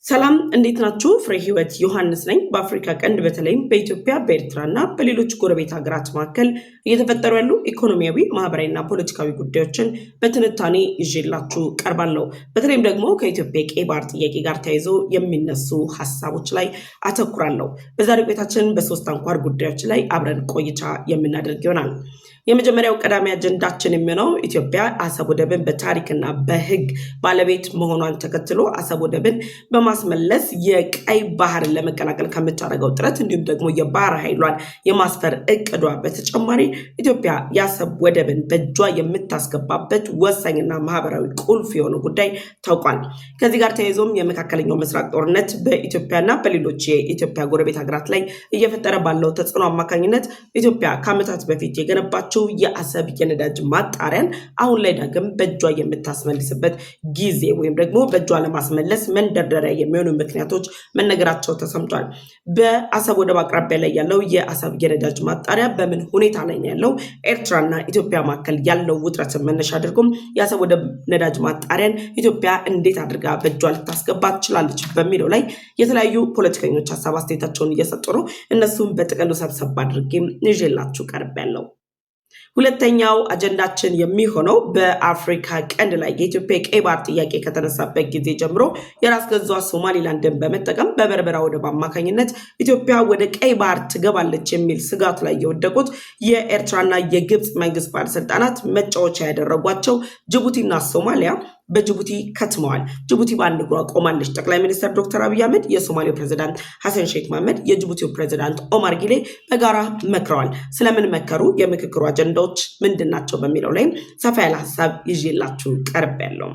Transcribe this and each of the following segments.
ሰላም እንዴት ናችሁ? ፍሬ ህይወት ዮሐንስ ነኝ። በአፍሪካ ቀንድ በተለይም በኢትዮጵያ በኤርትራና በሌሎች ጎረቤት ሀገራት መካከል እየተፈጠሩ ያሉ ኢኮኖሚያዊ፣ ማህበራዊና ፖለቲካዊ ጉዳዮችን በትንታኔ ይዤላችሁ ቀርባለሁ። በተለይም ደግሞ ከኢትዮጵያ ቀይ ባህር ጥያቄ ጋር ተያይዞ የሚነሱ ሀሳቦች ላይ አተኩራለሁ። በዛሬው ቆይታችን በሶስት አንኳር ጉዳዮች ላይ አብረን ቆይታ የምናደርግ ይሆናል። የመጀመሪያው ቀዳሚ አጀንዳችን የሚሆነው ኢትዮጵያ አሰብ ወደብን በታሪክና በህግ ባለቤት መሆኗን ተከትሎ አሰብ ወደብን በማስመለስ የቀይ ባህርን ለመቀላቀል ከምታደርገው ጥረት እንዲሁም ደግሞ የባህር ኃይሏን የማስፈር እቅዷ በተጨማሪ ኢትዮጵያ የአሰብ ወደብን በእጇ የምታስገባበት ወሳኝና ማህበራዊ ቁልፍ የሆነ ጉዳይ ታውቋል። ከዚህ ጋር ተያይዞም የመካከለኛው ምስራቅ ጦርነት በኢትዮጵያና በሌሎች የኢትዮጵያ ጎረቤት ሀገራት ላይ እየፈጠረ ባለው ተጽዕኖ አማካኝነት ኢትዮጵያ ከዓመታት በፊት የገነባቸው የአሰብ የነዳጅ ማጣሪያን አሁን ላይ ዳግም በእጇ የምታስመልስበት ጊዜ ወይም ደግሞ በእጇ ለማስመለስ መንደርደሪያ የሚሆኑ ምክንያቶች መነገራቸው ተሰምቷል። በአሰብ ወደብ አቅራቢያ ላይ ያለው የአሰብ የነዳጅ ማጣሪያ በምን ሁኔታ ላይ ነው ያለው? ኤርትራና ኢትዮጵያ መካከል ያለው ውጥረትን መነሻ አድርጎም የአሰብ ወደብ ነዳጅ ማጣሪያን ኢትዮጵያ እንዴት አድርጋ በእጇ ልታስገባ ትችላለች በሚለው ላይ የተለያዩ ፖለቲከኞች ሀሳብ አስተያየታቸውን እየሰጡ ነው። እነሱም በጥቅሉ ሰብሰብ አድርጌም ይዤላችሁ ቀርቤያለሁ። ሁለተኛው አጀንዳችን የሚሆነው በአፍሪካ ቀንድ ላይ የኢትዮጵያ ቀይ ባህር ጥያቄ ከተነሳበት ጊዜ ጀምሮ የራስ ገዟ ሶማሊላንድን በመጠቀም በበርበራ ወደብ አማካኝነት ኢትዮጵያ ወደ ቀይ ባህር ትገባለች የሚል ስጋት ላይ የወደቁት የኤርትራና የግብፅ መንግስት ባለስልጣናት መጫወቻ ያደረጓቸው ጅቡቲና ሶማሊያ በጅቡቲ ከትመዋል። ጅቡቲ በአንድ እግሯ ቆማለች። ጠቅላይ ሚኒስትር ዶክተር አብይ አህመድ፣ የሶማሌው ፕሬዝዳንት ሐሰን ሼክ መሐመድ፣ የጅቡቲው ፕሬዝዳንት ኦማር ጊሌ በጋራ መክረዋል። ስለምን መከሩ? የምክክሩ አጀንዳዎች ምንድናቸው? በሚለው ላይ ሰፋ ያለ ሀሳብ ይዤላችሁ ቀርቤያለሁ።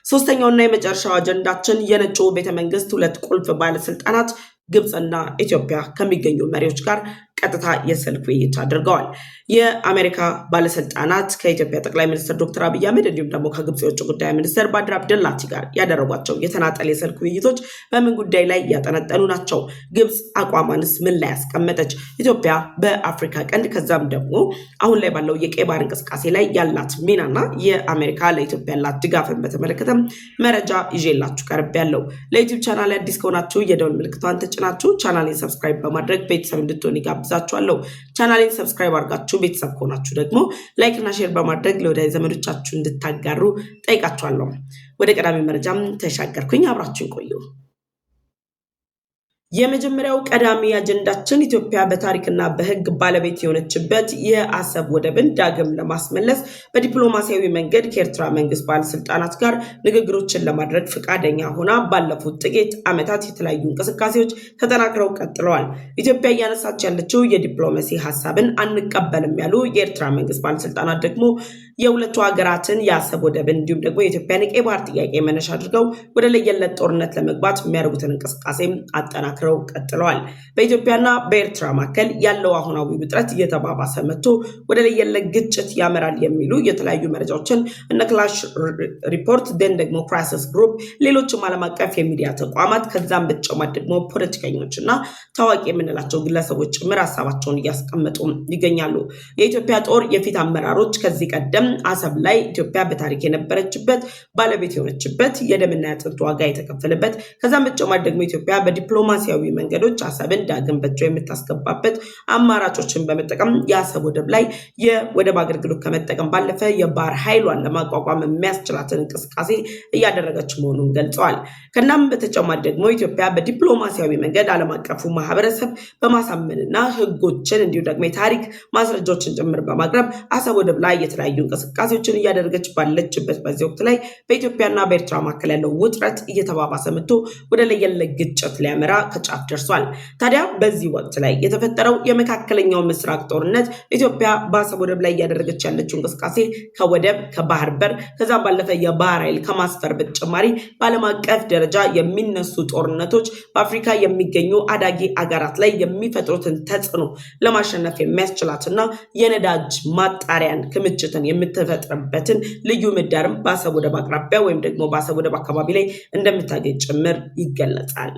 ሶስተኛውና የመጨረሻው አጀንዳችን የነጩ ቤተመንግስት ሁለት ቁልፍ ባለስልጣናት ግብፅና ኢትዮጵያ ከሚገኙ መሪዎች ጋር ቀጥታ የስልክ ውይይት አድርገዋል። የአሜሪካ ባለስልጣናት ከኢትዮጵያ ጠቅላይ ሚኒስትር ዶክተር አብይ አህመድ እንዲሁም ደግሞ ከግብፅ የውጭ ጉዳይ ሚኒስትር ባድር አብደላቲ ጋር ያደረጓቸው የተናጠል የስልክ ውይይቶች በምን ጉዳይ ላይ ያጠነጠኑ ናቸው? ግብፅ አቋሟንስ ምን ላይ ያስቀመጠች? ኢትዮጵያ በአፍሪካ ቀንድ ከዛም ደግሞ አሁን ላይ ባለው የቀይ ባህር እንቅስቃሴ ላይ ያላት ሚናና የአሜሪካ ለኢትዮጵያ ያላት ድጋፍን በተመለከተ መረጃ ይዤላችሁ ቀርቤያለሁ። ለዩቲዩብ ቻናል አዲስ ከሆናችሁ የደወል ምልክቷን ተጭናችሁ ቻናሌን ሰብስክራይብ በማድረግ ቤተሰብ እንድትሆኑ ጋብዛችኋለሁ። ቻናሌን ሰብስክራይብ አድርጋችሁ ቤተሰብ ከሆናችሁ ደግሞ ላይክ እና ሼር በማድረግ ለወዳጅ ዘመዶቻችሁ እንድታጋሩ ጠይቃችኋለሁ። ወደ ቀዳሚ መረጃም ተሻገርኩኝ። አብራችሁን ቆዩ። የመጀመሪያው ቀዳሚ አጀንዳችን ኢትዮጵያ በታሪክና በሕግ ባለቤት የሆነችበት የአሰብ ወደብን ዳግም ለማስመለስ በዲፕሎማሲያዊ መንገድ ከኤርትራ መንግስት ባለስልጣናት ጋር ንግግሮችን ለማድረግ ፈቃደኛ ሆና ባለፉት ጥቂት ዓመታት የተለያዩ እንቅስቃሴዎች ተጠናክረው ቀጥለዋል። ኢትዮጵያ እያነሳች ያለችው የዲፕሎማሲ ሀሳብን አንቀበልም ያሉ የኤርትራ መንግስት ባለስልጣናት ደግሞ የሁለቱ ሀገራትን የአሰብ ወደብን እንዲሁም ደግሞ የኢትዮጵያን የቀይ ባህር ጥያቄ መነሻ አድርገው ወደ ለየለት ጦርነት ለመግባት የሚያደርጉትን እንቅስቃሴም አጠናክረው ቀጥለዋል። በኢትዮጵያና በኤርትራ መካከል ያለው አሁናዊ ውጥረት እየተባባሰ መጥቶ ወደ ለየለት ግጭት ያመራል የሚሉ የተለያዩ መረጃዎችን እነ ክላሽ ሪፖርት ደን ደግሞ ክራይሲስ ግሩፕ ሌሎችም ዓለም አቀፍ የሚዲያ ተቋማት ከዛም በተጨማሪ ደግሞ ፖለቲከኞችና ታዋቂ የምንላቸው ግለሰቦች ጭምር ሀሳባቸውን እያስቀመጡ ይገኛሉ። የኢትዮጵያ ጦር የፊት አመራሮች ከዚህ ቀደም አሰብ ላይ ኢትዮጵያ በታሪክ የነበረችበት ባለቤት የሆነችበት የደምና የአጥንት ዋጋ የተከፈለበት ከዛም በተጨማሪ ደግሞ ኢትዮጵያ በዲፕሎማሲያዊ መንገዶች አሰብን ዳግም በእጇ የምታስገባበት አማራጮችን በመጠቀም የአሰብ ወደብ ላይ የወደብ አገልግሎት ከመጠቀም ባለፈ የባህር ኃይሏን ለማቋቋም የሚያስችላትን እንቅስቃሴ እያደረገች መሆኑን ገልጸዋል። ከናም በተጨማሪ ደግሞ ኢትዮጵያ በዲፕሎማሲያዊ መንገድ ዓለም አቀፉ ማህበረሰብ በማሳመንና ህጎችን እንዲሁ ደግሞ የታሪክ ማስረጃዎችን ጭምር በማቅረብ አሰብ ወደብ ላይ የተለያዩ እንቅስቃሴዎችን እያደረገች ባለችበት በዚህ ወቅት ላይ በኢትዮጵያና በኤርትራ መካከል ያለው ውጥረት እየተባባሰ መጥቶ ወደ ለየለት ግጭት ሊያመራ ከጫፍ ደርሷል። ታዲያ በዚህ ወቅት ላይ የተፈጠረው የመካከለኛው ምስራቅ ጦርነት ኢትዮጵያ በአሰብ ወደብ ላይ እያደረገች ያለችው እንቅስቃሴ ከወደብ ከባህር በር ከዛም ባለፈ የባህር ኃይል ከማስፈር በተጨማሪ በዓለም አቀፍ ደረጃ የሚነሱ ጦርነቶች በአፍሪካ የሚገኙ አዳጊ አገራት ላይ የሚፈጥሩትን ተጽዕኖ ለማሸነፍ የሚያስችላትና የነዳጅ ማጣሪያን ክምችትን የምትፈጥርበትን ልዩ ምህዳርም በአሰብ ወደብ አቅራቢያ ወይም ደግሞ በአሰብ ወደብ አካባቢ ላይ እንደምታገኝ ጭምር ይገለጻል።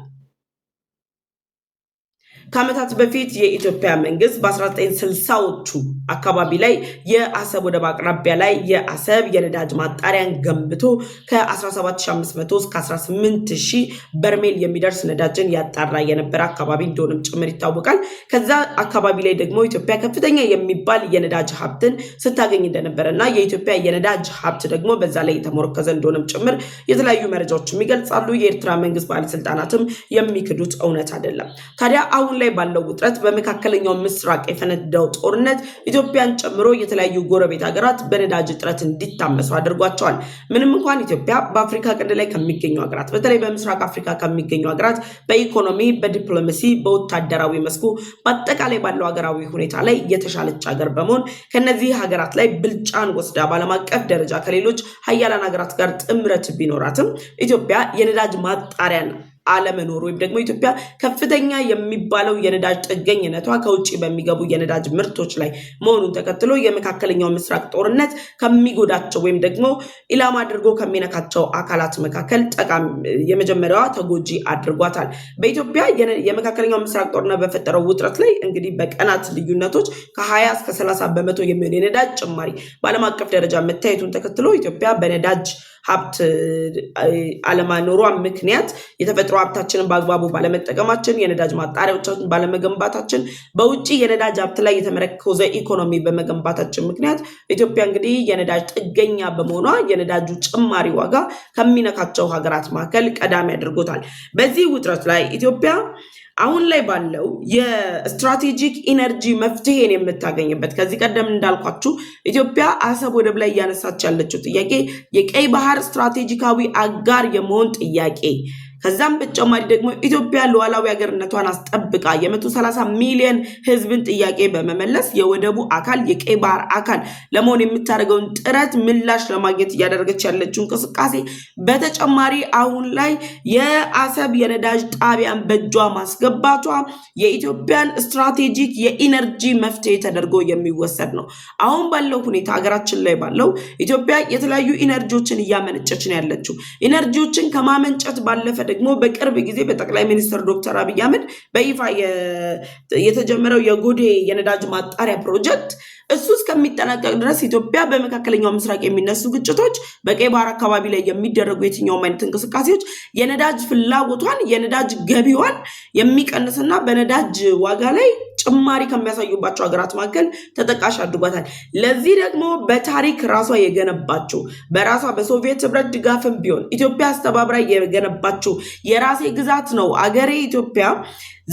ከዓመታት በፊት የኢትዮጵያ መንግስት በ1960ዎቹ አካባቢ ላይ የአሰብ ወደብ አቅራቢያ ላይ የአሰብ የነዳጅ ማጣሪያን ገንብቶ ከ17500 እስከ 18000 በርሜል የሚደርስ ነዳጅን ያጣራ የነበረ አካባቢ እንደሆነም ጭምር ይታወቃል። ከዛ አካባቢ ላይ ደግሞ ኢትዮጵያ ከፍተኛ የሚባል የነዳጅ ሀብትን ስታገኝ እንደነበረና የኢትዮጵያ የነዳጅ ሀብት ደግሞ በዛ ላይ የተሞረከዘ እንደሆነም ጭምር የተለያዩ መረጃዎችም ይገልጻሉ። የኤርትራ መንግስት ባለስልጣናትም የሚክዱት እውነት አይደለም። ታዲያ አሁን ላይ ባለው ውጥረት በመካከለኛው ምስራቅ የፈነዳው ጦርነት ኢትዮጵያን ጨምሮ የተለያዩ ጎረቤት ሀገራት በነዳጅ እጥረት እንዲታመሱ አድርጓቸዋል። ምንም እንኳን ኢትዮጵያ በአፍሪካ ቀንድ ላይ ከሚገኙ ሀገራት በተለይ በምስራቅ አፍሪካ ከሚገኙ ሀገራት በኢኮኖሚ፣ በዲፕሎማሲ፣ በወታደራዊ መስኩ በአጠቃላይ ባለው ሀገራዊ ሁኔታ ላይ የተሻለች ሀገር በመሆን ከነዚህ ሀገራት ላይ ብልጫን ወስዳ በዓለም አቀፍ ደረጃ ከሌሎች ሀያላን ሀገራት ጋር ጥምረት ቢኖራትም ኢትዮጵያ የነዳጅ ማጣሪያን አለመኖር ወይም ደግሞ ኢትዮጵያ ከፍተኛ የሚባለው የነዳጅ ጥገኝነቷ ከውጭ በሚገቡ የነዳጅ ምርቶች ላይ መሆኑን ተከትሎ የመካከለኛው ምስራቅ ጦርነት ከሚጎዳቸው ወይም ደግሞ ኢላማ አድርጎ ከሚነካቸው አካላት መካከል የመጀመሪያዋ ተጎጂ አድርጓታል። በኢትዮጵያ የመካከለኛው ምስራቅ ጦርነት በፈጠረው ውጥረት ላይ እንግዲህ በቀናት ልዩነቶች ከ20 እስከ 30 በመቶ የሚሆን የነዳጅ ጭማሪ በዓለም አቀፍ ደረጃ መታየቱን ተከትሎ ኢትዮጵያ በነዳጅ ሀብት አለመኖሯ ምክንያት የተፈጥሮ ሀብታችንን በአግባቡ ባለመጠቀማችን የነዳጅ ማጣሪያዎቻችን ባለመገንባታችን በውጪ የነዳጅ ሀብት ላይ የተመረኮዘ ኢኮኖሚ በመገንባታችን ምክንያት ኢትዮጵያ እንግዲህ የነዳጅ ጥገኛ በመሆኗ የነዳጁ ጭማሪ ዋጋ ከሚነካቸው ሀገራት መካከል ቀዳሚ አድርጎታል። በዚህ ውጥረት ላይ ኢትዮጵያ አሁን ላይ ባለው የስትራቴጂክ ኢነርጂ መፍትሄን የምታገኝበት ከዚህ ቀደም እንዳልኳችሁ ኢትዮጵያ አሰብ ወደብ ላይ እያነሳች ያለችው ጥያቄ የቀይ ባህር ስትራቴጂካዊ አጋር የመሆን ጥያቄ ከዛም በተጨማሪ ደግሞ ኢትዮጵያ ሉዓላዊ ሀገርነቷን አስጠብቃ የ130 ሚሊዮን ህዝብን ጥያቄ በመመለስ የወደቡ አካል የቀይ ባህር አካል ለመሆን የምታደርገውን ጥረት ምላሽ ለማግኘት እያደረገች ያለችው እንቅስቃሴ በተጨማሪ አሁን ላይ የአሰብ የነዳጅ ጣቢያን በእጇ ማስገባቷ የኢትዮጵያን ስትራቴጂክ የኢነርጂ መፍትሄ ተደርጎ የሚወሰድ ነው። አሁን ባለው ሁኔታ ሀገራችን ላይ ባለው ኢትዮጵያ የተለያዩ ኢነርጂዎችን እያመነጨች ነው ያለችው። ኢነርጂዎችን ከማመንጨት ባለፈ ደግሞ በቅርብ ጊዜ በጠቅላይ ሚኒስትር ዶክተር አብይ አህመድ በይፋ የተጀመረው የጎዴ የነዳጅ ማጣሪያ ፕሮጀክት እሱ እስከሚጠናቀቅ ድረስ ኢትዮጵያ በመካከለኛው ምስራቅ የሚነሱ ግጭቶች፣ በቀይ ባህር አካባቢ ላይ የሚደረጉ የትኛውም አይነት እንቅስቃሴዎች የነዳጅ ፍላጎቷን የነዳጅ ገቢዋን የሚቀንስና በነዳጅ ዋጋ ላይ ጭማሪ ከሚያሳዩባቸው ሀገራት መካከል ተጠቃሽ አድርጓታል። ለዚህ ደግሞ በታሪክ ራሷ የገነባቸው በራሷ በሶቪየት ህብረት ድጋፍም ቢሆን ኢትዮጵያ አስተባብራ የገነባቸው የራሴ ግዛት ነው አገሬ ኢትዮጵያ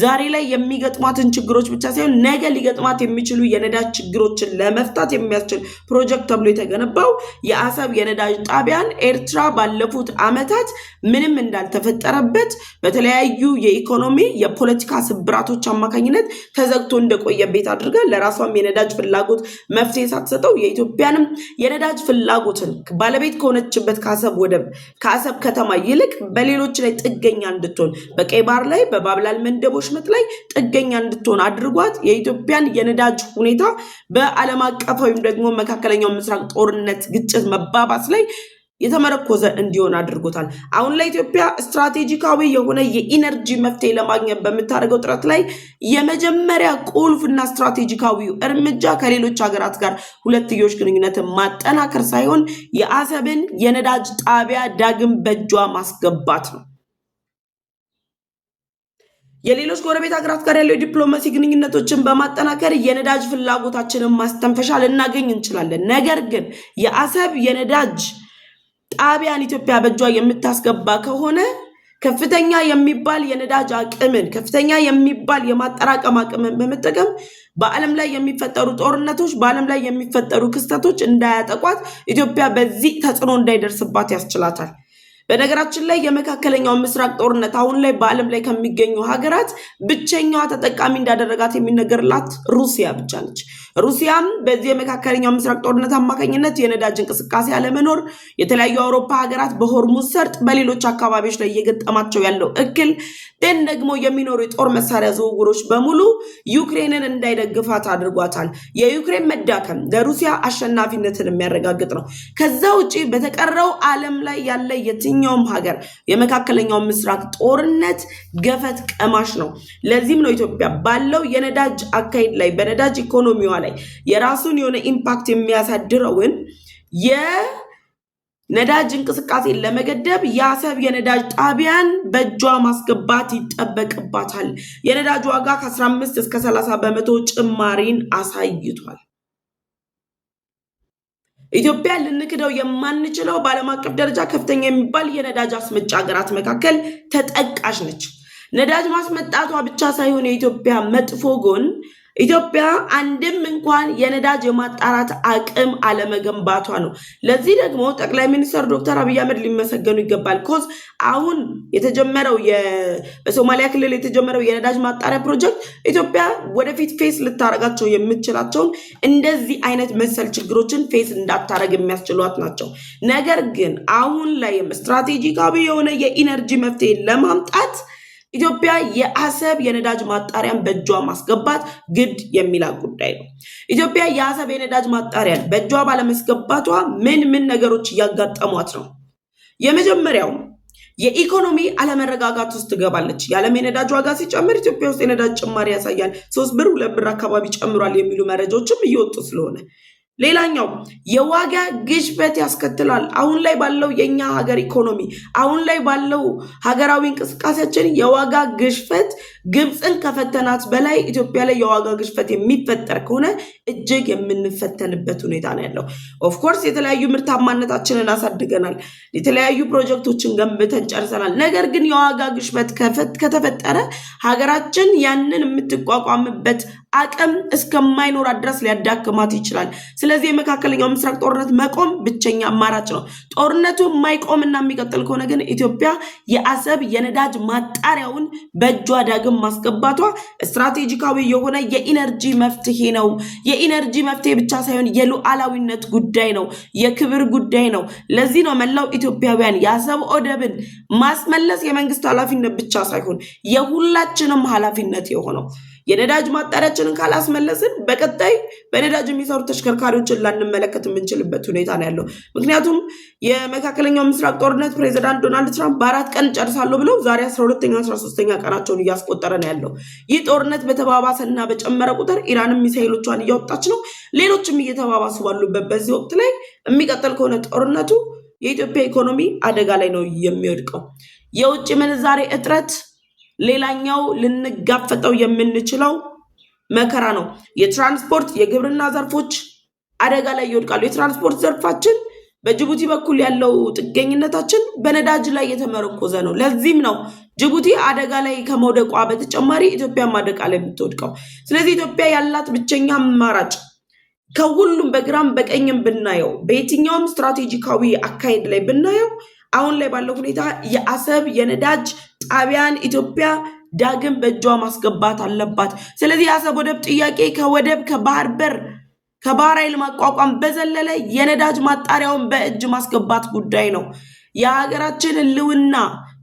ዛሬ ላይ የሚገጥሟትን ችግሮች ብቻ ሳይሆን ነገ ሊገጥሟት የሚችሉ የነዳጅ ችግሮችን ለመፍታት የሚያስችል ፕሮጀክት ተብሎ የተገነባው የአሰብ የነዳጅ ጣቢያን ኤርትራ ባለፉት ዓመታት ምንም እንዳልተፈጠረበት በተለያዩ የኢኮኖሚ የፖለቲካ ስብራቶች አማካኝነት ተዘግቶ እንደቆየ ቤት አድርጋ ለራሷም የነዳጅ ፍላጎት መፍትሄ ሳትሰጠው የኢትዮጵያንም የነዳጅ ፍላጎትን ባለቤት ከሆነችበት ከአሰብ ወደብ ከአሰብ ከተማ ይልቅ በሌሎች ላይ ጥገኛ እንድትሆን በቀይ ባህር ላይ በባብላል መንደቦ ሽመጥ ላይ ጥገኛ እንድትሆን አድርጓት የኢትዮጵያን የነዳጅ ሁኔታ በዓለም አቀፍ ወይም ደግሞ መካከለኛው ምስራቅ ጦርነት ግጭት መባባስ ላይ የተመረኮዘ እንዲሆን አድርጎታል። አሁን ላይ ኢትዮጵያ ስትራቴጂካዊ የሆነ የኢነርጂ መፍትሄ ለማግኘት በምታደርገው ጥረት ላይ የመጀመሪያ ቁልፍና ስትራቴጂካዊ እርምጃ ከሌሎች ሀገራት ጋር ሁለትዮሽ ግንኙነትን ማጠናከር ሳይሆን የአሰብን የነዳጅ ጣቢያ ዳግም በእጇ ማስገባት ነው። የሌሎች ጎረቤት ሀገራት ጋር ያለው ዲፕሎማሲ ግንኙነቶችን በማጠናከር የነዳጅ ፍላጎታችንን ማስተንፈሻ ልናገኝ እንችላለን። ነገር ግን የአሰብ የነዳጅ ጣቢያን ኢትዮጵያ በእጇ የምታስገባ ከሆነ ከፍተኛ የሚባል የነዳጅ አቅምን ከፍተኛ የሚባል የማጠራቀም አቅምን በመጠቀም በዓለም ላይ የሚፈጠሩ ጦርነቶች በዓለም ላይ የሚፈጠሩ ክስተቶች እንዳያጠቋት ኢትዮጵያ በዚህ ተጽዕኖ እንዳይደርስባት ያስችላታል። በነገራችን ላይ የመካከለኛው ምስራቅ ጦርነት አሁን ላይ በዓለም ላይ ከሚገኙ ሀገራት ብቸኛዋ ተጠቃሚ እንዳደረጋት የሚነገርላት ሩሲያ ብቻ ነች። ሩሲያም በዚህ የመካከለኛው ምስራቅ ጦርነት አማካኝነት የነዳጅ እንቅስቃሴ አለመኖር፣ የተለያዩ አውሮፓ ሀገራት በሆርሙዝ ሰርጥ በሌሎች አካባቢዎች ላይ እየገጠማቸው ያለው እክል ደን ደግሞ የሚኖሩ የጦር መሳሪያ ዝውውሮች በሙሉ ዩክሬንን እንዳይደግፋት አድርጓታል። የዩክሬን መዳከም ለሩሲያ አሸናፊነትን የሚያረጋግጥ ነው። ከዛ ውጪ በተቀረው ዓለም ላይ ያለ የትኛው የትኛውም ሀገር የመካከለኛው ምስራቅ ጦርነት ገፈት ቀማሽ ነው። ለዚህም ነው ኢትዮጵያ ባለው የነዳጅ አካሄድ ላይ በነዳጅ ኢኮኖሚዋ ላይ የራሱን የሆነ ኢምፓክት የሚያሳድረውን የነዳጅ እንቅስቃሴን ለመገደብ የአሰብ የነዳጅ ጣቢያን በእጇ ማስገባት ይጠበቅባታል። የነዳጅ ዋጋ ከ15 እስከ 30 በመቶ ጭማሪን አሳይቷል። ኢትዮጵያ ልንክደው የማንችለው በዓለም አቀፍ ደረጃ ከፍተኛ የሚባል የነዳጅ አስመጪ ሀገራት መካከል ተጠቃሽ ነች። ነዳጅ ማስመጣቷ ብቻ ሳይሆን የኢትዮጵያ መጥፎ ጎን ኢትዮጵያ አንድም እንኳን የነዳጅ የማጣራት አቅም አለመገንባቷ ነው። ለዚህ ደግሞ ጠቅላይ ሚኒስትር ዶክተር አብይ አህመድ ሊመሰገኑ ይገባል። ኮዝ አሁን የተጀመረው በሶማሊያ ክልል የተጀመረው የነዳጅ ማጣሪያ ፕሮጀክት ኢትዮጵያ ወደፊት ፌስ ልታረጋቸው የምትችላቸውን እንደዚህ አይነት መሰል ችግሮችን ፌስ እንዳታረግ የሚያስችሏት ናቸው። ነገር ግን አሁን ላይ ስትራቴጂካዊ የሆነ የኢነርጂ መፍትሄ ለማምጣት ኢትዮጵያ የአሰብ የነዳጅ ማጣሪያን በእጇ ማስገባት ግድ የሚላ ጉዳይ ነው። ኢትዮጵያ የአሰብ የነዳጅ ማጣሪያን በእጇ ባለመስገባቷ ምን ነገሮች እያጋጠሟት ነው? የመጀመሪያው የኢኮኖሚ አለመረጋጋት ውስጥ ትገባለች። የዓለም የነዳጅ ዋጋ ሲጨምር ኢትዮጵያ ውስጥ የነዳጅ ጭማሪ ያሳያል። 3 ብር 2 ብር አካባቢ ጨምሯል የሚሉ መረጃዎችም እየወጡ ስለሆነ ሌላኛው የዋጋ ግሽበት ያስከትላል። አሁን ላይ ባለው የኛ ሀገር ኢኮኖሚ አሁን ላይ ባለው ሀገራዊ እንቅስቃሴያችን የዋጋ ግሽበት ግብፅን ከፈተናት በላይ ኢትዮጵያ ላይ የዋጋ ግሽበት የሚፈጠር ከሆነ እጅግ የምንፈተንበት ሁኔታ ነው ያለው። ኦፍ ኮርስ የተለያዩ ምርታማነታችንን አሳድገናል። የተለያዩ ፕሮጀክቶችን ገንብተን ጨርሰናል። ነገር ግን የዋጋ ግሽበት ከተፈጠረ ሀገራችን ያንን የምትቋቋምበት አቅም እስከማይኖራት ድረስ ሊያዳክማት ይችላል። ስለዚህ የመካከለኛው ምስራቅ ጦርነት መቆም ብቸኛ አማራጭ ነው። ጦርነቱ የማይቆምና የሚቀጥል ከሆነ ግን ኢትዮጵያ የአሰብ የነዳጅ ማጣሪያውን በእጇ ዳግም ማስገባቷ ስትራቴጂካዊ የሆነ የኢነርጂ መፍትሄ ነው። የኢነርጂ መፍትሄ ብቻ ሳይሆን የሉዓላዊነት ጉዳይ ነው፣ የክብር ጉዳይ ነው። ለዚህ ነው መላው ኢትዮጵያውያን የአሰብ ወደብን ማስመለስ የመንግስት ኃላፊነት ብቻ ሳይሆን የሁላችንም ኃላፊነት የሆነው። የነዳጅ ማጣሪያችንን ካላስመለስን በቀጣይ በነዳጅ የሚሰሩ ተሽከርካሪዎችን ላንመለከት የምንችልበት ሁኔታ ነው ያለው። ምክንያቱም የመካከለኛው ምስራቅ ጦርነት ፕሬዚዳንት ዶናልድ ትራምፕ በ4 ቀን ጨርሳለሁ ብለው ዛሬ 12ኛ 13ኛ ቀናቸውን እያስቆጠረ ነው ያለው። ይህ ጦርነት በተባባሰና በጨመረ ቁጥር ኢራንም ሚሳኤሎቿን እያወጣች ነው። ሌሎችም እየተባባሱ ባሉበት በዚህ ወቅት ላይ የሚቀጥል ከሆነ ጦርነቱ የኢትዮጵያ ኢኮኖሚ አደጋ ላይ ነው የሚወድቀው። የውጭ ምንዛሬ እጥረት ሌላኛው ልንጋፈጠው የምንችለው መከራ ነው። የትራንስፖርት የግብርና ዘርፎች አደጋ ላይ ይወድቃሉ። የትራንስፖርት ዘርፋችን በጅቡቲ በኩል ያለው ጥገኝነታችን በነዳጅ ላይ የተመረኮዘ ነው። ለዚህም ነው ጅቡቲ አደጋ ላይ ከመውደቋ በተጨማሪ ኢትዮጵያም አደጋ ላይ የምትወድቀው። ስለዚህ ኢትዮጵያ ያላት ብቸኛ አማራጭ ከሁሉም በግራም በቀኝም ብናየው በየትኛውም ስትራቴጂካዊ አካሄድ ላይ ብናየው አሁን ላይ ባለው ሁኔታ የአሰብ የነዳጅ ጣቢያን ኢትዮጵያ ዳግም በእጇ ማስገባት አለባት። ስለዚህ የአሰብ ወደብ ጥያቄ ከወደብ ከባህር በር ከባህር ኃይል ማቋቋም በዘለለ የነዳጅ ማጣሪያውን በእጅ ማስገባት ጉዳይ ነው። የሀገራችን ህልውና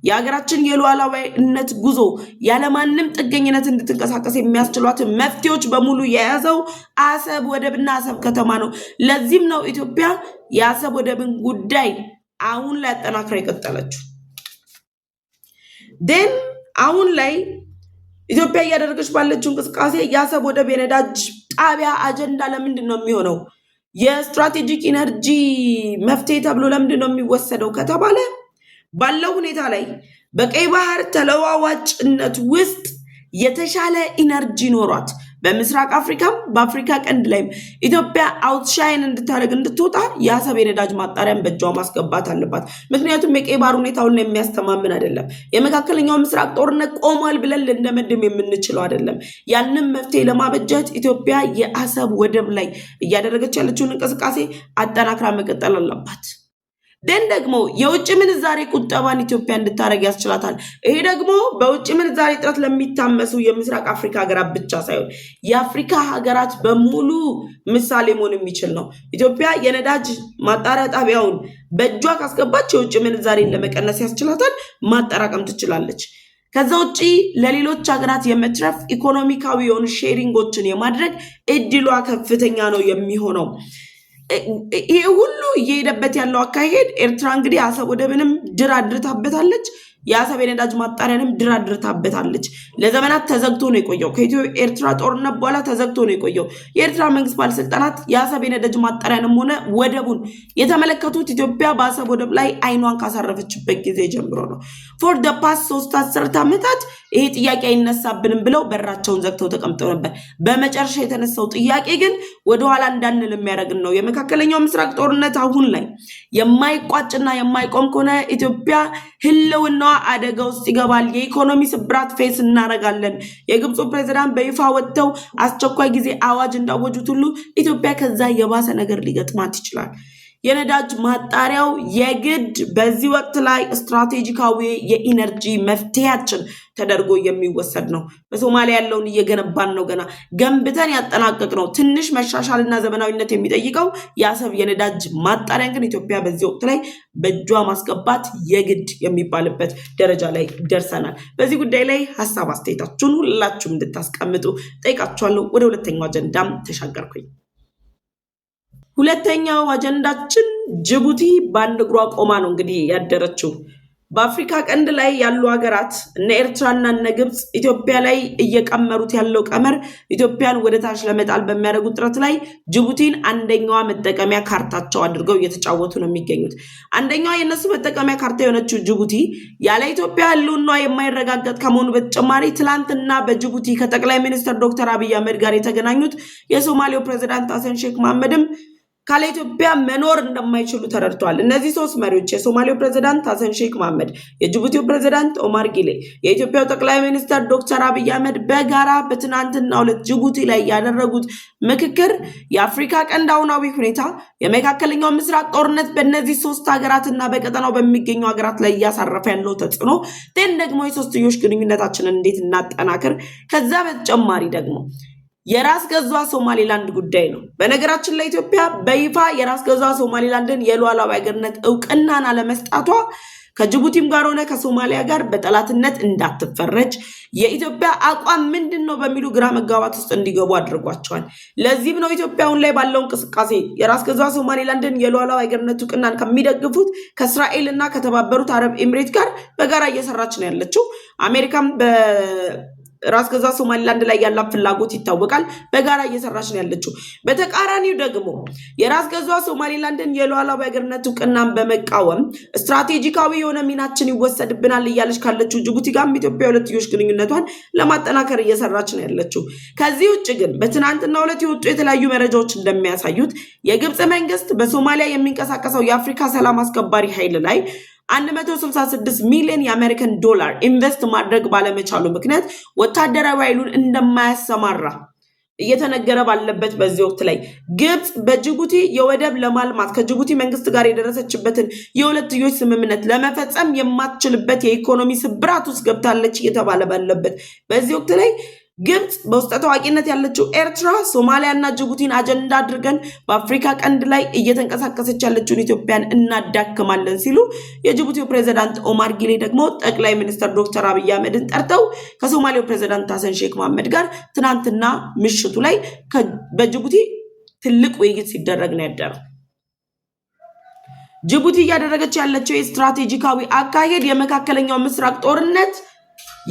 የሀገራችን የሉዓላዊነት ጉዞ ያለማንም ጥገኝነት እንድትንቀሳቀስ የሚያስችሏትን መፍትሄዎች በሙሉ የያዘው አሰብ ወደብና አሰብ ከተማ ነው። ለዚህም ነው ኢትዮጵያ የአሰብ ወደብን ጉዳይ አሁን ላይ አጠናክራ የቀጠለችው። ደን አሁን ላይ ኢትዮጵያ እያደረገች ባለችው እንቅስቃሴ የአሰብ ወደብ የነዳጅ ጣቢያ አጀንዳ ለምንድን ነው የሚሆነው? የስትራቴጂክ ኢነርጂ መፍትሄ ተብሎ ለምንድን ነው የሚወሰደው ከተባለ ባለው ሁኔታ ላይ በቀይ ባህር ተለዋዋጭነት ውስጥ የተሻለ ኢነርጂ ኖሯት በምስራቅ አፍሪካም በአፍሪካ ቀንድ ላይም ኢትዮጵያ አውትሻይን እንድታደርግ እንድትወጣ የአሰብ የነዳጅ ማጣሪያን በእጇ ማስገባት አለባት። ምክንያቱም የቀይ ባህር ሁኔታውን የሚያስተማምን አይደለም። የመካከለኛው ምስራቅ ጦርነት ቆሟል ብለን ልንደመድም የምንችለው አይደለም። ያንን መፍትሄ ለማበጀት ኢትዮጵያ የአሰብ ወደብ ላይ እያደረገች ያለችውን እንቅስቃሴ አጠናክራ መቀጠል አለባት። ደን ደግሞ የውጭ ምንዛሬ ቁጠባን ኢትዮጵያ እንድታደርግ ያስችላታል። ይሄ ደግሞ በውጭ ምንዛሬ እጥረት ለሚታመሱ የምስራቅ አፍሪካ ሀገራት ብቻ ሳይሆን የአፍሪካ ሀገራት በሙሉ ምሳሌ መሆን የሚችል ነው። ኢትዮጵያ የነዳጅ ማጣሪያ ጣቢያውን በእጇ ካስገባች የውጭ ምንዛሬን ለመቀነስ ያስችላታል፣ ማጠራቀም ትችላለች። ከዛ ውጪ ለሌሎች ሀገራት የመትረፍ ኢኮኖሚካዊ የሆኑ ሼሪንጎችን የማድረግ እድሏ ከፍተኛ ነው የሚሆነው። ይሄ ሁሉ እየሄደበት ያለው አካሄድ ኤርትራ እንግዲህ አሰብ ወደብንም ድር አድርታበታለች። የአሰብ የነዳጅ ማጣሪያንም ድር አድርታበታለች። ለዘመናት ተዘግቶ ነው የቆየው። ከኢትዮ ኤርትራ ጦርነት በኋላ ተዘግቶ ነው የቆየው። የኤርትራ መንግስት ባለስልጣናት የአሰብ የነዳጅ ማጣሪያንም ሆነ ወደቡን የተመለከቱት ኢትዮጵያ በአሰብ ወደብ ላይ አይኗን ካሳረፈችበት ጊዜ ጀምሮ ነው። ፎር ደ ፓስት 3 አስርት ዓመታት ይሄ ጥያቄ አይነሳብንም ብለው በራቸውን ዘግተው ተቀምጠው ነበር። በመጨረሻ የተነሳው ጥያቄ ግን ወደኋላ እንዳንል የሚያደርግን ነው። የመካከለኛው ምስራቅ ጦርነት አሁን ላይ የማይቋጭና የማይቆም ከሆነ ኢትዮጵያ ህልውናዋ አደጋ ውስጥ ይገባል። የኢኮኖሚ ስብራት ፌስ እናደርጋለን። የግብፁ ፕሬዝዳንት በይፋ ወጥተው አስቸኳይ ጊዜ አዋጅ እንዳወጁት ሁሉ ኢትዮጵያ ከዛ የባሰ ነገር ሊገጥማት ይችላል። የነዳጅ ማጣሪያው የግድ በዚህ ወቅት ላይ ስትራቴጂካዊ የኢነርጂ መፍትሄያችን ተደርጎ የሚወሰድ ነው። በሶማሊያ ያለውን እየገነባን ነው። ገና ገንብተን ያጠናቀቅ ነው። ትንሽ መሻሻልና ዘመናዊነት የሚጠይቀው የአሰብ የነዳጅ ማጣሪያን ግን ኢትዮጵያ በዚህ ወቅት ላይ በእጇ ማስገባት የግድ የሚባልበት ደረጃ ላይ ደርሰናል። በዚህ ጉዳይ ላይ ሀሳብ አስተያየታችሁን ሁላችሁም እንድታስቀምጡ ጠይቃችኋለሁ። ወደ ሁለተኛው አጀንዳም ተሻገርኩኝ። ሁለተኛው አጀንዳችን ጅቡቲ በአንድ እግሯ ቆማ ነው እንግዲህ ያደረችው። በአፍሪካ ቀንድ ላይ ያሉ ሀገራት እነ ኤርትራና እነ ግብፅ ኢትዮጵያ ላይ እየቀመሩት ያለው ቀመር ኢትዮጵያን ወደ ታች ለመጣል በሚያደርጉት ጥረት ላይ ጅቡቲን አንደኛዋ መጠቀሚያ ካርታቸው አድርገው እየተጫወቱ ነው የሚገኙት። አንደኛዋ የነሱ መጠቀሚያ ካርታ የሆነችው ጅቡቲ ያለ ኢትዮጵያ ህልውናዋ የማይረጋገጥ ከመሆኑ በተጨማሪ ትላንትና በጅቡቲ ከጠቅላይ ሚኒስትር ዶክተር አብይ አህመድ ጋር የተገናኙት የሶማሌው ፕሬዚዳንት ሀሰን ሼክ መሐመድም ካለ ኢትዮጵያ መኖር እንደማይችሉ ተረድተዋል። እነዚህ ሶስት መሪዎች የሶማሌው ፕሬዝዳንት ሀሰን ሼክ መሐመድ፣ የጅቡቲው ፕሬዝዳንት ኦማር ጊሌ፣ የኢትዮጵያው ጠቅላይ ሚኒስትር ዶክተር አብይ አህመድ በጋራ በትናንትናው ዕለት ጅቡቲ ላይ ያደረጉት ምክክር የአፍሪካ ቀንድ አሁናዊ ሁኔታ፣ የመካከለኛው ምስራቅ ጦርነት በእነዚህ ሶስት ሀገራትና በቀጠናው በሚገኙ ሀገራት ላይ እያሳረፈ ያለው ተጽዕኖ፣ ደግሞ የሶስትዮሽ ግንኙነታችንን እንዴት እናጠናክር፣ ከዛ በተጨማሪ ደግሞ የራስ ገዟ ሶማሊላንድ ጉዳይ ነው። በነገራችን ላይ ኢትዮጵያ በይፋ የራስ ገዟ ሶማሊላንድን የሉዓላዊ ሀገርነት እውቅናን አለመስጣቷ ከጅቡቲም ጋር ሆነ ከሶማሊያ ጋር በጠላትነት እንዳትፈረጅ የኢትዮጵያ አቋም ምንድን ነው በሚሉ ግራ መጋባት ውስጥ እንዲገቡ አድርጓቸዋል። ለዚህም ነው ኢትዮጵያ አሁን ላይ ባለው እንቅስቃሴ የራስ ገዟ ሶማሊላንድን የሉዓላዊ ሀገርነት እውቅናን ከሚደግፉት ከእስራኤል እና ከተባበሩት አረብ ኤምሬት ጋር በጋራ እየሰራች ነው ያለችው። አሜሪካም ራስ ገዟ ሶማሊላንድ ላይ ያላት ፍላጎት ይታወቃል። በጋራ እየሰራች ነው ያለችው። በተቃራኒው ደግሞ የራስ ገዟ ሶማሊላንድን የሉዓላዊ ሀገርነት እውቅናን በመቃወም ስትራቴጂካዊ የሆነ ሚናችን ይወሰድብናል እያለች ካለችው ጅቡቲ ጋር ኢትዮጵያ ሁለትዮሽ ግንኙነቷን ለማጠናከር እየሰራች ነው ያለችው። ከዚህ ውጭ ግን በትናንትናው ዕለት የወጡ የተለያዩ መረጃዎች እንደሚያሳዩት የግብፅ መንግስት በሶማሊያ የሚንቀሳቀሰው የአፍሪካ ሰላም አስከባሪ ኃይል ላይ 166 ሚሊዮን የአሜሪካን ዶላር ኢንቨስት ማድረግ ባለመቻሉ ምክንያት ወታደራዊ ኃይሉን እንደማያሰማራ እየተነገረ ባለበት በዚህ ወቅት ላይ ግብፅ በጅቡቲ የወደብ ለማልማት ከጅቡቲ መንግስት ጋር የደረሰችበትን የሁለትዮሽ ስምምነት ለመፈጸም የማትችልበት የኢኮኖሚ ስብራት ውስጥ ገብታለች እየተባለ ባለበት በዚህ ወቅት ላይ ግብፅ በውስጠ ታዋቂነት ያለችው ኤርትራ ሶማሊያና ጅቡቲን አጀንዳ አድርገን በአፍሪካ ቀንድ ላይ እየተንቀሳቀሰች ያለችውን ኢትዮጵያን እናዳክማለን ሲሉ የጅቡቲው ፕሬዝዳንት ኦማር ጊሌ ደግሞ ጠቅላይ ሚኒስትር ዶክተር አብይ አህመድን ጠርተው ከሶማሌው ፕሬዝዳንት ሀሰን ሼክ መሐመድ ጋር ትናንትና ምሽቱ ላይ በጅቡቲ ትልቅ ውይይት ሲደረግ ነው ያደረው። ጅቡቲ እያደረገች ያለችው የስትራቴጂካዊ አካሄድ የመካከለኛው ምስራቅ ጦርነት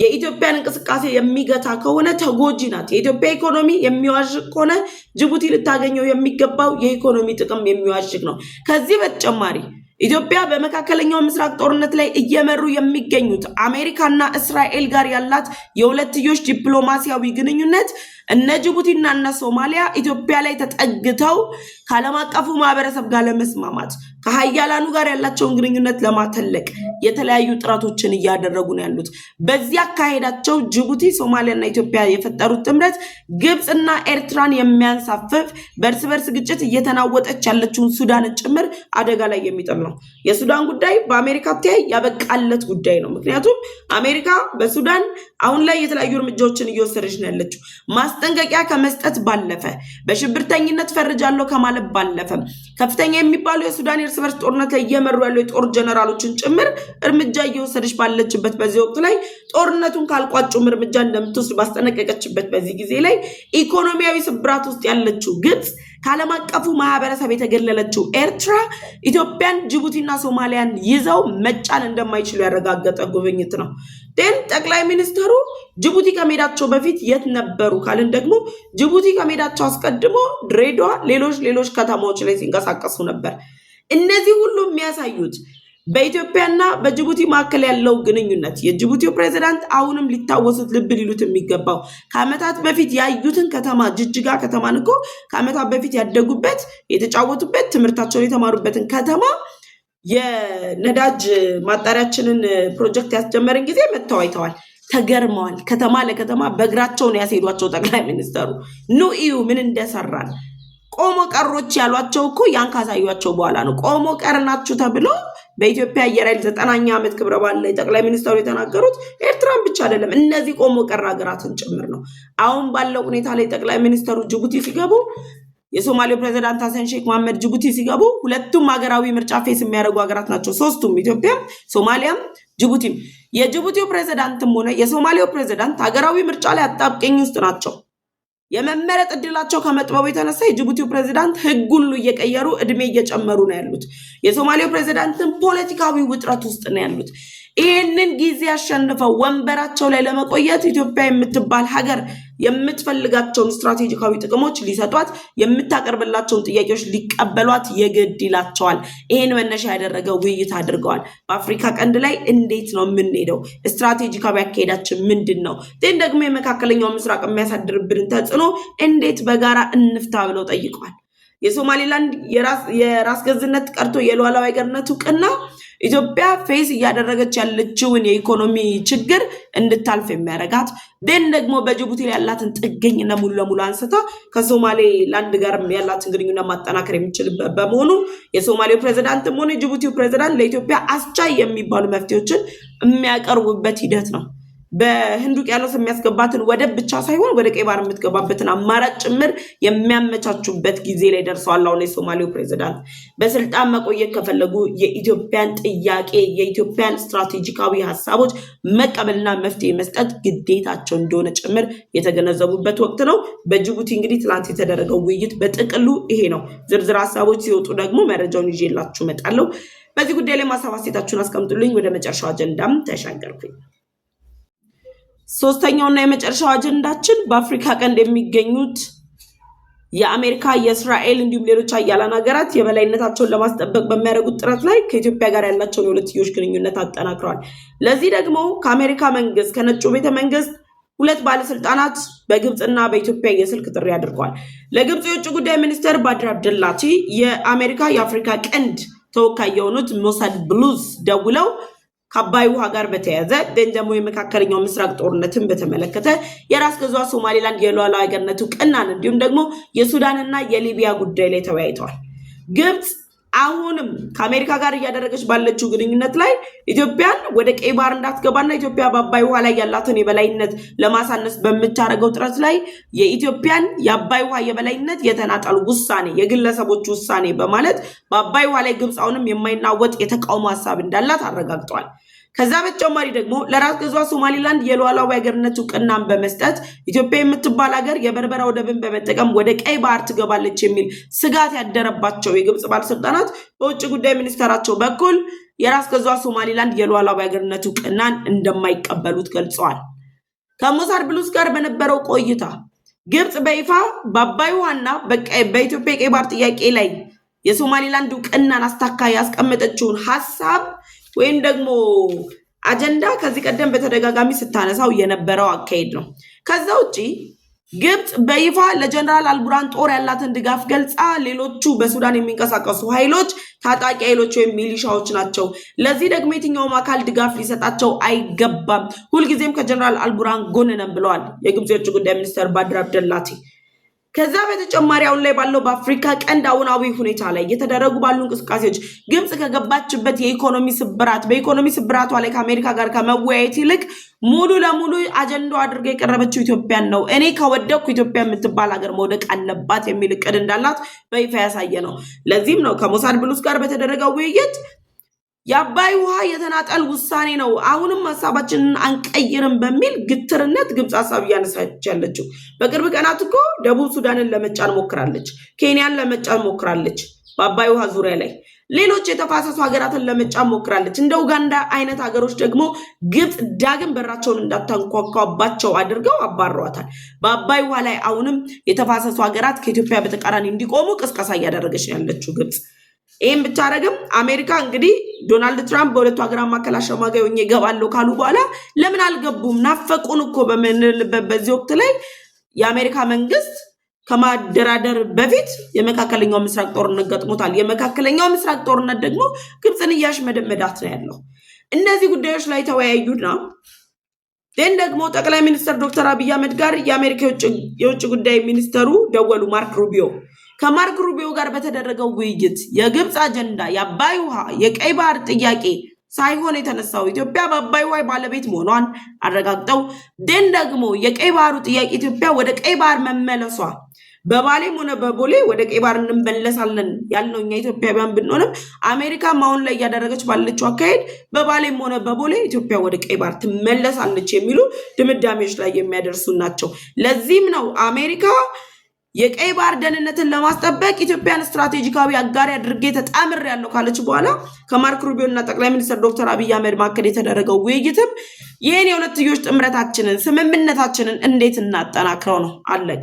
የኢትዮጵያን እንቅስቃሴ የሚገታ ከሆነ ተጎጂ ናት። የኢትዮጵያ ኢኮኖሚ የሚዋዥቅ ከሆነ ጅቡቲ ልታገኘው የሚገባው የኢኮኖሚ ጥቅም የሚዋዥቅ ነው። ከዚህ በተጨማሪ ኢትዮጵያ በመካከለኛው ምስራቅ ጦርነት ላይ እየመሩ የሚገኙት አሜሪካና እስራኤል ጋር ያላት የሁለትዮሽ ዲፕሎማሲያዊ ግንኙነት እነ ጅቡቲና እነ ሶማሊያ ኢትዮጵያ ላይ ተጠግተው ከዓለም አቀፉ ማህበረሰብ ጋር ለመስማማት ከሀያላኑ ጋር ያላቸውን ግንኙነት ለማተለቅ የተለያዩ ጥረቶችን እያደረጉ ነው ያሉት። በዚህ አካሄዳቸው ጅቡቲ፣ ሶማሊያና ኢትዮጵያ የፈጠሩት ጥምረት ግብፅና ኤርትራን የሚያንሳፍፍ በእርስ በርስ ግጭት እየተናወጠች ያለችውን ሱዳንን ጭምር አደጋ ላይ የሚጥል ነው። የሱዳን ጉዳይ በአሜሪካ ተያይ ያበቃለት ጉዳይ ነው። ምክንያቱም አሜሪካ በሱዳን አሁን ላይ የተለያዩ እርምጃዎችን እየወሰደች ነው ያለችው። ማስጠንቀቂያ ከመስጠት ባለፈ በሽብርተኝነት ፈርጃለሁ ከማለት ባለፈ ከፍተኛ የሚባሉ የሱዳን እርስ በርስ ጦርነት ላይ እየመሩ ያሉ የጦር ጀነራሎችን ጭምር እርምጃ እየወሰደች ባለችበት በዚህ ወቅት ላይ ጦርነቱን ካልቋጩም እርምጃ እንደምትወስድ ባስጠነቀቀችበት በዚህ ጊዜ ላይ ኢኮኖሚያዊ ስብራት ውስጥ ያለችው ግብጽ ከዓለም አቀፉ ማህበረሰብ የተገለለችው ኤርትራ ኢትዮጵያን፣ ጅቡቲና ሶማሊያን ይዘው መጫን እንደማይችሉ ያረጋገጠ ጉብኝት ነው። ጠቅላይ ሚኒስትሩ ጅቡቲ ከመሄዳቸው በፊት የት ነበሩ ካልን ደግሞ ጅቡቲ ከመሄዳቸው አስቀድሞ ድሬዳዋ፣ ሌሎች ከተማዎች ላይ ሲንቀሳቀሱ ነበር። እነዚህ ሁሉ የሚያሳዩት በኢትዮጵያና በጅቡቲ መካከል ያለው ግንኙነት የጅቡቲው ፕሬዝዳንት አሁንም ሊታወሱት ልብ ሊሉት የሚገባው ከዓመታት በፊት ያዩትን ከተማ ጅጅጋ ከተማን እኮ ከዓመታት በፊት ያደጉበት የተጫወቱበት ትምህርታቸውን የተማሩበትን ከተማ የነዳጅ ማጣሪያችንን ፕሮጀክት ያስጀመርን ጊዜ መጥተው አይተዋል፣ ተገርመዋል። ከተማ ለከተማ በእግራቸው ነው ያስሄዷቸው ጠቅላይ ሚኒስተሩ። ኑ እዩ ምን እንደሰራን። ቆሞ ቀሮች ያሏቸው እኮ ያን ካሳዩቸው በኋላ ነው። ቆሞ ቀር ናችሁ ተብሎ በኢትዮጵያ አየር ኃይል 90ኛ ዓመት ክብረ በዓል ላይ ጠቅላይ ሚኒስትሩ የተናገሩት ኤርትራን ብቻ አይደለም እነዚህ ቆሞ ቀር ሀገራትን ጭምር ነው። አሁን ባለው ሁኔታ ላይ ጠቅላይ ሚኒስትሩ ጅቡቲ ሲገቡ የሶማሌው ፕሬዝዳንት ሐሰን ሼክ መሐመድ ጅቡቲ ሲገቡ ሁለቱም ሀገራዊ ምርጫ ፌስ የሚያደርጉ ሀገራት ናቸው። ሶስቱም ኢትዮጵያም፣ ሶማሊያም፣ ጅቡቲም። የጅቡቲው ፕሬዝዳንትም ሆነ የሶማሌው ፕሬዝዳንት ሀገራዊ ምርጫ ላይ አጣብቂኝ ውስጥ ናቸው። የመመረጥ እድላቸው ከመጥበቡ የተነሳ የጅቡቲው ፕሬዝዳንት ህግ ሁሉ እየቀየሩ እድሜ እየጨመሩ ነው ያሉት። የሶማሌው ፕሬዝዳንትም ፖለቲካዊ ውጥረት ውስጥ ነው ያሉት። ይህንን ጊዜ አሸንፈው ወንበራቸው ላይ ለመቆየት ኢትዮጵያ የምትባል ሀገር የምትፈልጋቸውን ስትራቴጂካዊ ጥቅሞች ሊሰጧት፣ የምታቀርብላቸውን ጥያቄዎች ሊቀበሏት የግድ ይላቸዋል። ይህን መነሻ ያደረገ ውይይት አድርገዋል። በአፍሪካ ቀንድ ላይ እንዴት ነው የምንሄደው? ስትራቴጂካዊ አካሄዳችን ምንድን ነው? ግን ደግሞ የመካከለኛው ምስራቅ የሚያሳድርብንን ተጽዕኖ እንዴት በጋራ እንፍታ ብለው ጠይቀዋል። የሶማሌላንድ የራስ ገዝነት ቀርቶ የሉዓላዊ ሀገርነት እውቅና ኢትዮጵያ ፌስ እያደረገች ያለችውን የኢኮኖሚ ችግር እንድታልፍ የሚያደርጋት ደግሞ በጅቡቲ ያላትን ጥገኝነት ሙሉ ለሙሉ አንስታ ከሶማሌላንድ ጋር ያላትን ግንኙነት ማጠናከር የሚችልበት በመሆኑ የሶማሌው ፕሬዝዳንትም ሆነ የጅቡቲው ፕሬዝዳንት ለኢትዮጵያ አስቻይ የሚባሉ መፍትሄዎችን የሚያቀርቡበት ሂደት ነው። በህንድ ውቅያኖስ የሚያስገባትን ወደብ ብቻ ሳይሆን ወደ ቀይ ባህር የምትገባበትን አማራጭ ጭምር የሚያመቻቹበት ጊዜ ላይ ደርሰዋል። አሁን የሶማሌው ፕሬዝዳንት በስልጣን መቆየት ከፈለጉ የኢትዮጵያን ጥያቄ የኢትዮጵያን ስትራቴጂካዊ ሀሳቦች መቀበልና መፍትሄ መስጠት ግዴታቸው እንደሆነ ጭምር የተገነዘቡበት ወቅት ነው። በጅቡቲ እንግዲህ ትላንት የተደረገው ውይይት በጥቅሉ ይሄ ነው። ዝርዝር ሀሳቦች ሲወጡ ደግሞ መረጃውን ይዤላችሁ እመጣለሁ። በዚህ ጉዳይ ላይ ማሳብ አስተያየታችሁን አስቀምጡልኝ። ወደ መጨረሻው አጀንዳም ተሻገርኩኝ። ሶስተኛውና የመጨረሻው አጀንዳችን በአፍሪካ ቀንድ የሚገኙት የአሜሪካ፣ የእስራኤል እንዲሁም ሌሎች ሀያላን ሀገራት የበላይነታቸውን ለማስጠበቅ በሚያደርጉት ጥረት ላይ ከኢትዮጵያ ጋር ያላቸውን የሁለትዮሽ ግንኙነት አጠናክረዋል። ለዚህ ደግሞ ከአሜሪካ መንግስት ከነጩ ቤተ መንግስት ሁለት ባለስልጣናት በግብፅና በኢትዮጵያ የስልክ ጥሪ አድርገዋል። ለግብፅ የውጭ ጉዳይ ሚኒስትር ባድር አብደላቲ የአሜሪካ የአፍሪካ ቀንድ ተወካይ የሆኑት ሞሳድ ብሉዝ ደውለው ከአባይ ውሃ ጋር በተያያዘ ደግሞ የመካከለኛው ምስራቅ ጦርነትን በተመለከተ የራስ ገዟ ሶማሌላንድ የሉዓላዊ ሀገርነት እውቅናን እንዲሁም ደግሞ የሱዳንና የሊቢያ ጉዳይ ላይ ተወያይተዋል። ግብፅ አሁንም ከአሜሪካ ጋር እያደረገች ባለችው ግንኙነት ላይ ኢትዮጵያን ወደ ቀይ ባህር እንዳትገባና ኢትዮጵያ በአባይ ውሃ ላይ ያላትን የበላይነት ለማሳነስ በምታደርገው ጥረት ላይ የኢትዮጵያን የአባይ ውሃ የበላይነት የተናጠል ውሳኔ፣ የግለሰቦች ውሳኔ በማለት በአባይ ውሃ ላይ ግብፅ አሁንም የማይናወጥ የተቃውሞ ሀሳብ እንዳላት አረጋግጠዋል። ከዛ በተጨማሪ ደግሞ ለራስ ገዟ ሶማሌላንድ የሉዓላዊ ሀገርነት እውቅናን በመስጠት ኢትዮጵያ የምትባል ሀገር የበርበራ ወደብን በመጠቀም ወደ ቀይ ባህር ትገባለች የሚል ስጋት ያደረባቸው የግብፅ ባለስልጣናት በውጭ ጉዳይ ሚኒስትራቸው በኩል የራስ ገዟ ሶማሌላንድ የሉዓላዊ ሀገርነት እውቅናን እንደማይቀበሉት ገልጸዋል። ከሞሳድ ብሉዝ ጋር በነበረው ቆይታ ግብፅ በይፋ በአባይ ውሃና በኢትዮጵያ የቀይ ባህር ጥያቄ ላይ የሶማሌላንድ እውቅናን አስታካ ያስቀመጠችውን ሀሳብ ወይም ደግሞ አጀንዳ ከዚህ ቀደም በተደጋጋሚ ስታነሳው የነበረው አካሄድ ነው። ከዛ ውጪ ግብፅ በይፋ ለጀነራል አልቡራን ጦር ያላትን ድጋፍ ገልጻ ሌሎቹ በሱዳን የሚንቀሳቀሱ ኃይሎች ታጣቂ ኃይሎች ወይም ሚሊሻዎች ናቸው፣ ለዚህ ደግሞ የትኛውም አካል ድጋፍ ሊሰጣቸው አይገባም፣ ሁልጊዜም ከጀነራል አልቡራን ጎን ነን ብለዋል የግብፅ የውጭ ጉዳይ ሚኒስትር ባድር አብደላቲ። ከዛ በተጨማሪ አሁን ላይ ባለው በአፍሪካ ቀንድ አሁናዊ ሁኔታ ላይ እየተደረጉ ባሉ እንቅስቃሴዎች ግብጽ ከገባችበት የኢኮኖሚ ስብራት በኢኮኖሚ ስብራቷ ላይ ከአሜሪካ ጋር ከመወያየት ይልቅ ሙሉ ለሙሉ አጀንዳው አድርጋ የቀረበችው ኢትዮጵያን ነው። እኔ ከወደኩ ኢትዮጵያ የምትባል ሀገር መውደቅ አለባት የሚል እቅድ እንዳላት በይፋ ያሳየ ነው። ለዚህም ነው ከሞሳድ ብሉስ ጋር በተደረገው ውይይት የአባይ ውሃ የተናጠል ውሳኔ ነው፣ አሁንም ሀሳባችንን አንቀይርም በሚል ግትርነት ግብጽ ሀሳብ እያነሳች ያለችው። በቅርብ ቀናት እኮ ደቡብ ሱዳንን ለመጫን ሞክራለች፣ ኬንያን ለመጫን ሞክራለች፣ በአባይ ውሃ ዙሪያ ላይ ሌሎች የተፋሰሱ ሀገራትን ለመጫን ሞክራለች። እንደ ኡጋንዳ አይነት ሀገሮች ደግሞ ግብጽ ዳግም በራቸውን እንዳታንኳኳባቸው አድርገው አባረዋታል። በአባይ ውሃ ላይ አሁንም የተፋሰሱ ሀገራት ከኢትዮጵያ በተቃራኒ እንዲቆሙ ቅስቀሳ እያደረገች ያለችው ግብጽ። ይህም ብቻ አረግም አሜሪካ እንግዲህ ዶናልድ ትራምፕ በሁለቱ ሀገራት መካከል አሸማጋይ ሆኜ እገባለሁ ካሉ በኋላ ለምን አልገቡም? ናፈቁን እኮ በምንልበት በዚህ ወቅት ላይ የአሜሪካ መንግስት ከማደራደር በፊት የመካከለኛው ምስራቅ ጦርነት ገጥሞታል። የመካከለኛው ምስራቅ ጦርነት ደግሞ ግብጽን እያሽመደመዳት ነው ያለው። እነዚህ ጉዳዮች ላይ ተወያዩና ደግሞ ጠቅላይ ሚኒስትር ዶክተር አብይ አህመድ ጋር የአሜሪካ የውጭ ጉዳይ ሚኒስተሩ ደወሉ፣ ማርክ ሩቢዮ። ከማርክ ሩቢዮ ጋር በተደረገው ውይይት የግብጽ አጀንዳ የአባይ ውሃ የቀይ ባህር ጥያቄ ሳይሆን የተነሳው ኢትዮጵያ በአባይ ውሃ ባለቤት መሆኗን አረጋግጠው ደግሞ የቀይ ባህሩ ጥያቄ ኢትዮጵያ ወደ ቀይ ባህር መመለሷ በባሌም ሆነ በቦሌ ወደ ቀይ ባህር እንመለሳለን ያልነው እኛ ኢትዮጵያውያን ብንሆንም አሜሪካም አሁን ላይ እያደረገች ባለችው አካሄድ በባሌም ሆነ በቦሌ ኢትዮጵያ ወደ ቀይ ባህር ትመለሳለች የሚሉ ድምዳሜዎች ላይ የሚያደርሱ ናቸው። ለዚህም ነው አሜሪካ የቀይ ባህር ደህንነትን ለማስጠበቅ ኢትዮጵያን ስትራቴጂካዊ አጋሪ አድርጌ ተጣምሬያለሁ ካለች በኋላ ከማርክ ሩቢዮ እና ጠቅላይ ሚኒስትር ዶክተር አብይ አህመድ መካከል የተደረገው ውይይትም ይህን የሁለትዮሽ ጥምረታችንን ስምምነታችንን እንዴት እናጠናክረው ነው። አለቅ።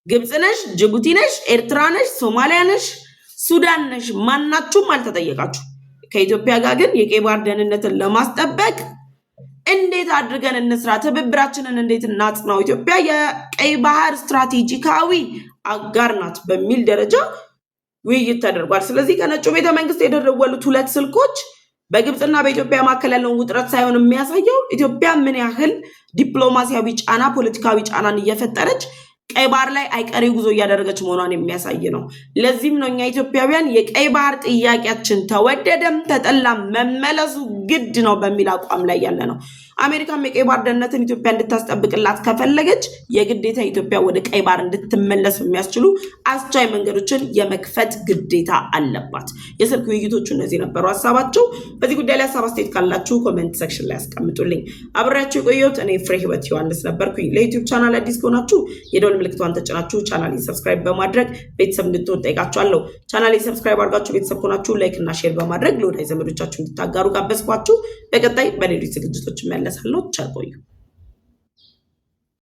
ግብጽ ነሽ፣ ጅቡቲ ነሽ፣ ኤርትራ ነሽ፣ ሶማሊያ ነሽ፣ ሱዳን ነሽ፣ ማናችሁም አልተጠየቃችሁ። ከኢትዮጵያ ጋር ግን የቀይ ባህር ደህንነትን ለማስጠበቅ እንዴት አድርገን እንስራ፣ ትብብራችንን እንዴት እናጽናው፣ ኢትዮጵያ የቀይ ባህር ስትራቴጂካዊ አጋር ናት በሚል ደረጃ ውይይት ተደርጓል። ስለዚህ ከነጩ ቤተ መንግስት የደወሉት ሁለት ስልኮች በግብጽና በኢትዮጵያ መካከል ያለውን ውጥረት ሳይሆን የሚያሳየው ኢትዮጵያ ምን ያህል ዲፕሎማሲያዊ ጫና፣ ፖለቲካዊ ጫናን እየፈጠረች ቀይ ባህር ላይ አይቀሬ ጉዞ እያደረገች መሆኗን የሚያሳይ ነው። ለዚህም ነው እኛ ኢትዮጵያውያን የቀይ ባህር ጥያቄያችን ተወደደም ተጠላም መመለሱ ግድ ነው በሚል አቋም ላይ ያለ ነው። አሜሪካም የቀይ ባህር ደህንነትን ኢትዮጵያ እንድታስጠብቅላት ከፈለገች የግዴታ ኢትዮጵያ ወደ ቀይ ባህር እንድትመለስ የሚያስችሉ አስቻይ መንገዶችን የመክፈት ግዴታ አለባት። የስልክ ውይይቶቹ እነዚህ ነበሩ ሀሳባቸው። በዚህ ጉዳይ ላይ ሀሳብ አስተያየት ካላችሁ ኮሜንት ሴክሽን ላይ ያስቀምጡልኝ። አብሬያችሁ የቆየሁት እኔ ፍሬ ህይወት ዮሐንስ ነበርኩኝ። ለዩቲዩብ ቻናል አዲስ ከሆናችሁ የደወል ምልክቷን ተጭናችሁ ቻናሌን ሰብስክራይብ በማድረግ ቤተሰብ እንድትሆኑ ጠይቃችኋለሁ። ቻናሌን ሰብስክራይብ አድርጋችሁ ቤተሰብ ከሆናችሁ ላይክ እና ሼር በማድረግ ለወዳጅ ዘመዶቻችሁ እንድታጋሩ ጋበዝኳችሁ። በቀጣይ በሌሎች ዝግጅቶች መለሳለሁ። ቻው ቆዩ።